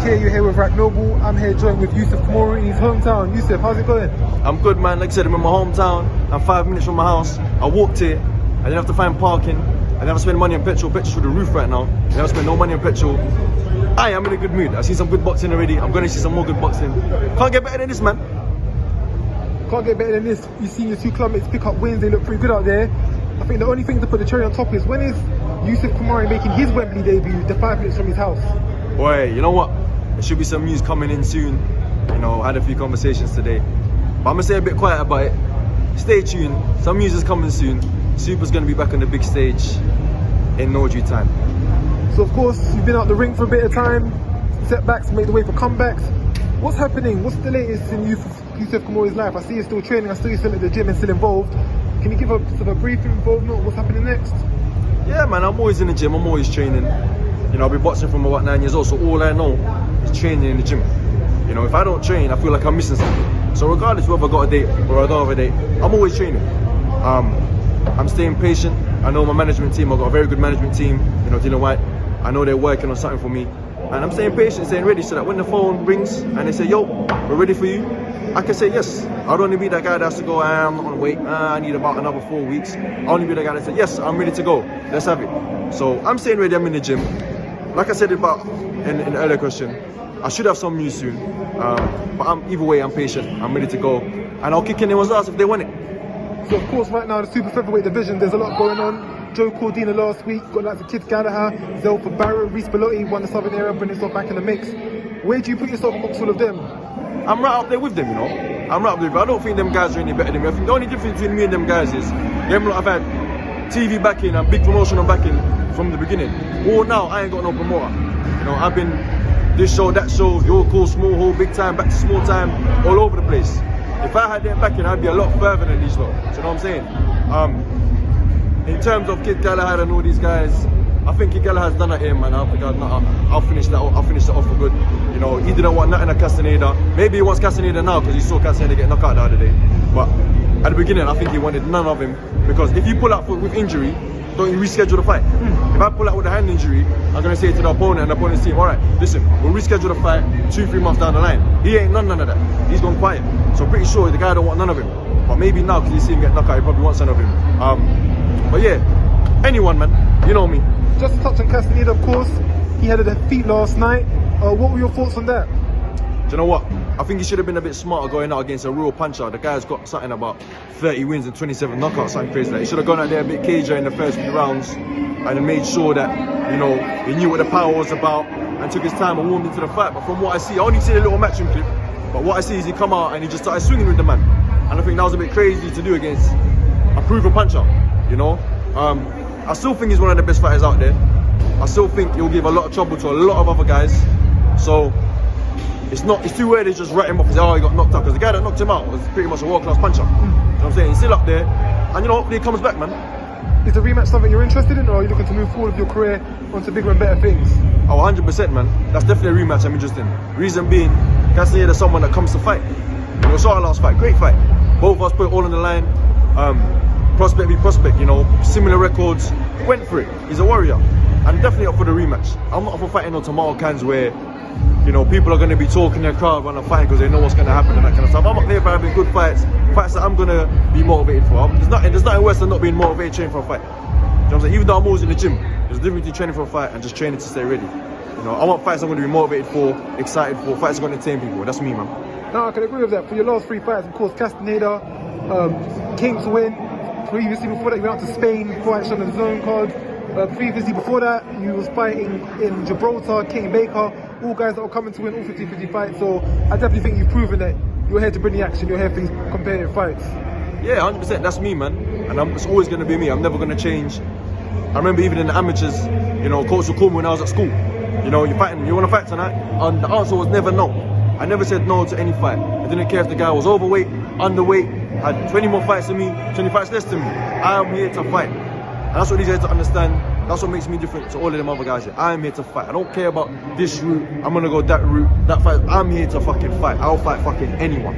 here, you're here with Rack Noble. I'm here joined with Yousef Khoumari in his hometown. Yousef, how's it going? I'm good, man. Like I said, I'm in my hometown. I'm 5 minutes from my house. I walked here. I didn't have to find parking. I didn't have to spend money on petrol. Petrol's through the roof right now. I didn't have to spend no money on petrol. I'm in a good mood. I've seen some good boxing already. I'm going to see some more good boxing. Can't get better than this, man. Can't get better than this. You've seen your two clubmates pick up wins. They look pretty good out there. I think the only thing to put the cherry on top is, when is Yousef Khoumari making his Wembley debut, the 5 minutes from his house? Boy, you know what? There should be some news coming in soon. You know, I had a few conversations today. But I'm going to stay a bit quiet about it. Stay tuned. Some news is coming soon. Super's going to be back on the big stage in no due time. So of course, you've been out the ring for a bit of time. Setbacks make the way for comebacks. What's happening? What's the latest in Yousef Khoumari's life? I see you're still training. I see you're still at the gym and still involved. Can you give a sort of a brief involvement? What's happening next? Yeah, man, I'm always in the gym. I'm always training. You know, I've been boxing from about 9 years old, so all I know is training in the gym. You know, if I don't train, I feel like I'm missing something. So regardless whether I got a date or I don't have a date, I'm always training. I'm staying patient. I know my management team. I've got a very good management team. You know, Dylan White. I know they're working on something for me. And I'm staying patient, staying ready, so that when the phone rings and they say, yo, we're ready for you, I can say yes. I don't want to be that guy that has to go, I'm not on wait, I need about another 4 weeks. I only be the guy that says, yes, I'm ready to go. Let's have it. So I'm staying ready, I'm in the gym. Like I said about in the earlier question, I should have some news soon. But either way, I'm patient, I'm ready to go. And I'll kick anyone's ass if they want it. So of course, right now, the super featherweight division, there's a lot going on. Joe Cordina last week, got like the Kid Galahad, Zelfa Barrett, Reese Belotti, won the Southern Area, bringing himself back in the mix. Where do you put yourself amongst all of them? I'm right up there with them, you know. I'm right up there. I don't think them guys are any better than me. I think the only difference between me and them guys is them lot have had TV backing and big promotional backing from the beginning. Or now, I ain't got no promoter. You know, I've been this show, that show, your call, small hole, big time, back to small time, all over the place. If I had them backing, I'd be a lot further than these lot. Do you know what I'm saying? In terms of Kid Galahad and all these guys, I think Kid Galahad's done it here, man. I'll finish that. I'll finish it off for good. You know, he didn't want nothing at Castaneda. Maybe he wants Castaneda now because he saw Castaneda get knocked out the other day. But at the beginning, I think he wanted none of him, because if you pull out with injury, don't you reschedule the fight? If I pull out with a hand injury, I'm gonna say to the opponent and the opponent's team, all right, listen, we'll reschedule the fight 2-3 months down the line. He ain't none of that. He's gone quiet. So I'm pretty sure the guy don't want none of him. But maybe now, because you see him get knocked out, he probably wants none of him. But yeah, anyone, man, you know me. Just to touch on Castaneda, of course, he had a defeat last night. What were your thoughts on that? Do you know what? I think he should have been a bit smarter going out against a real puncher. The guy's got something about 30 wins and 27 knockouts, something crazy. Like, he should have gone out there a bit cager in the first few rounds and made sure that, you know, he knew what the power was about and took his time and warmed into the fight. But from what I see, I only see a little matching clip, but what I see is he come out and he just started swinging with the man. And I think that was a bit crazy to do against a proven puncher. You know, I still think he's one of the best fighters out there. I still think he'll give a lot of trouble to a lot of other guys. So it's too early to just write him off and say, oh, he got knocked out, because the guy that knocked him out was pretty much a world-class puncher. You know what I'm saying? He's still up there, and you know, hopefully he comes back, man. Is the rematch something you're interested in, or are you looking to move forward with your career onto bigger and better things? Oh, 100%, man. That's definitely a rematch I'm interested in. Reason being, Castaneda is someone that comes to fight. You know, we saw our last fight, great fight. Both of us put it all on the line. Prospect be prospect, you know, similar records, went for it. He's a warrior, and definitely up for the rematch. I'm not up for fighting on tomato cans where, you know, people are going to be talking their crowd when I'm fighting because they know what's going to happen and that kind of stuff. I'm up there for having good fights that I'm going to be motivated for. There's nothing worse than not being motivated training for a fight. You know what I'm saying? Even though I'm always in the gym, there's a difference between training for a fight and just training to stay ready. You know, I want fights I'm going to be motivated for, excited for, fights I'm going to entertain people. That's me, man. No, I can agree with that. For your last 3 fights, of course, Castaneda came to win. Previously, before that, you went out to Spain, fight on the zone card. Previously, before that, you was fighting in Gibraltar, King Baker, all guys that are coming to win all 50-50 fights. So I definitely think you've proven that you're here to bring the action, you're here for these competitive fights. Yeah, 100%. That's me, man. And it's always going to be me. I'm never going to change. I remember even in the amateurs, you know, coach would call me when I was at school. You know, you want to fight tonight? And the answer was never no. I never said no to any fight. I didn't care if the guy was overweight, underweight, had 20 more fights than me, 20 fights less than me. I am here to fight. And that's what these guys have to understand. That's what makes me different to all of them other guys here. I am here to fight. I don't care about this route, I'm gonna go that route, that fight. I'm here to fucking fight. I'll fight fucking anyone.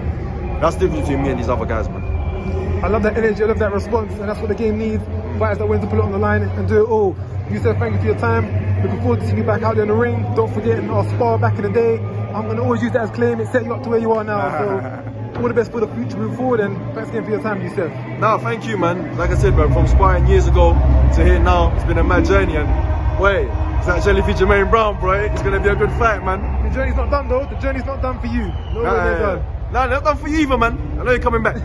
That's the difference between me and these other guys, man. I love that energy, I love that response, and that's what the game needs. Fighters that willing to put it on the line and do it all. Yousef, thank you for your time. Looking forward to seeing you back out there in the ring. Don't forget our spar back in the day. I'm going to always use that as claim. It set you up to where you are now. So all the best for the future moving forward, and thanks again for your time, Yousef. No, thank you, man. Like I said, bro, from sparring years ago to here now, it's been a mad journey. And wait, it's actually for Jermaine Brown, bro. It's going to be a good fight, man. The journey's not done, though. The journey's not done for you. No way they're done. No, not done for you either, man. I know you're coming back.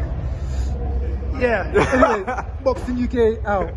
Yeah. Anyway, Boxing UK out.